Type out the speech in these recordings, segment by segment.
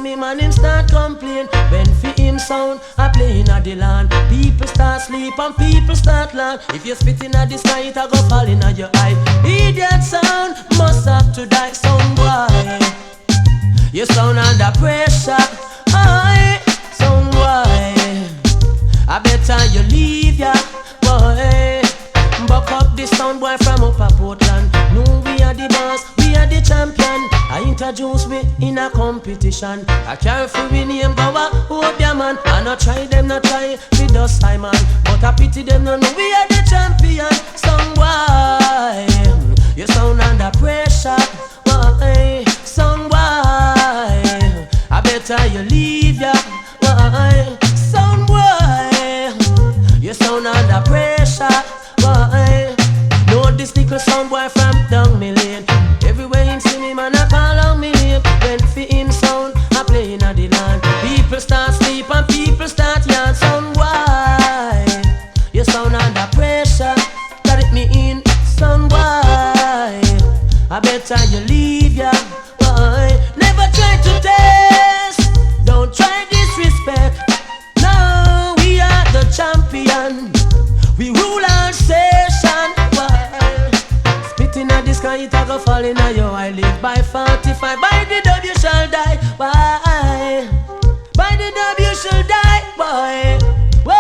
me man him start complain. When for him sound a playing at the land, people start sleep and people start land. If you spit in at the sky it a go fall in at your eye. Idiot sound must have to die. Sound boy, you sound under pressure. Aye, sound boy, I better you leave ya, boy. Buck up this sound boy from Upper Portland. No, we are the boss, we are the champion. I introduce me in a competition. I carry for me name, go hope ya man. I not try them, not try with us Simon. But I pity them, no, we are the champion. Sound boy, you sound under pressure, boy. Sound boy, I better you leave ya, boy. Sound boy, you sound under pressure, boy. Know this little sound boy from down me lane. Everywhere him see me, man, I call on me name. When for him sound, I play in the land. People start sleep and people start yarn. Sound boy, you sound under pressure. Got it me in, sound boy, I better you leave ya, boy. Never try to test, don't try disrespect. No, we are the champion. We rule our station. Why? Spitting at the sky, it a go fall in your eye. Live by 45, by the dub you shall die. Why? By the dub you shall die, boy. Whoa,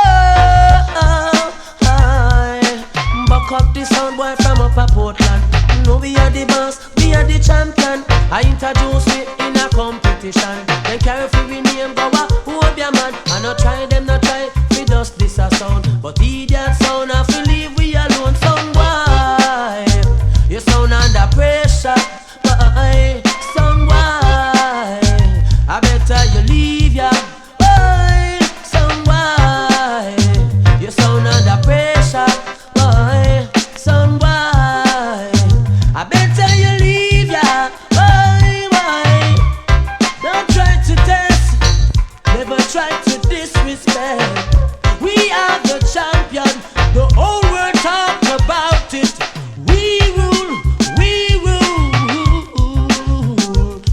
buck up the sound boy from Upper Portland. No, we are the boss, we are the champion. I introduce me in a competition. Then carry for me name, go hope ya man. I not try them, not try. We just this a sound, but idiot sound have to leave we alone. Sound boy, you sound under pressure, boy. Sound boy, I better you leave ya, boy. Sound boy, you sound under pressure, boy. Sound boy, I better you leave ya, boy, boy. Don't try to test, never try to disrespect. We are the champion, the whole world talk about it. We rule, we rule.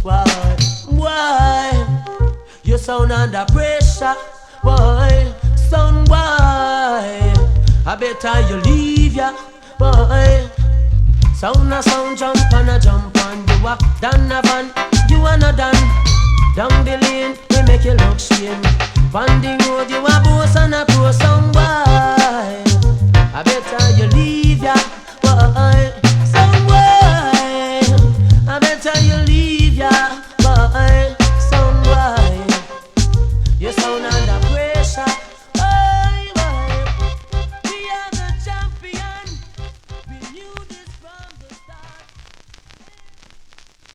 Why? You sound under pressure, boy. Sound boy, I better you leave ya, boy. Sound a sound, jump and a jump on. You a done a van, you a no done. Down the lane, we make you look shame. Banding road, you a boss and a pro. Sound boy,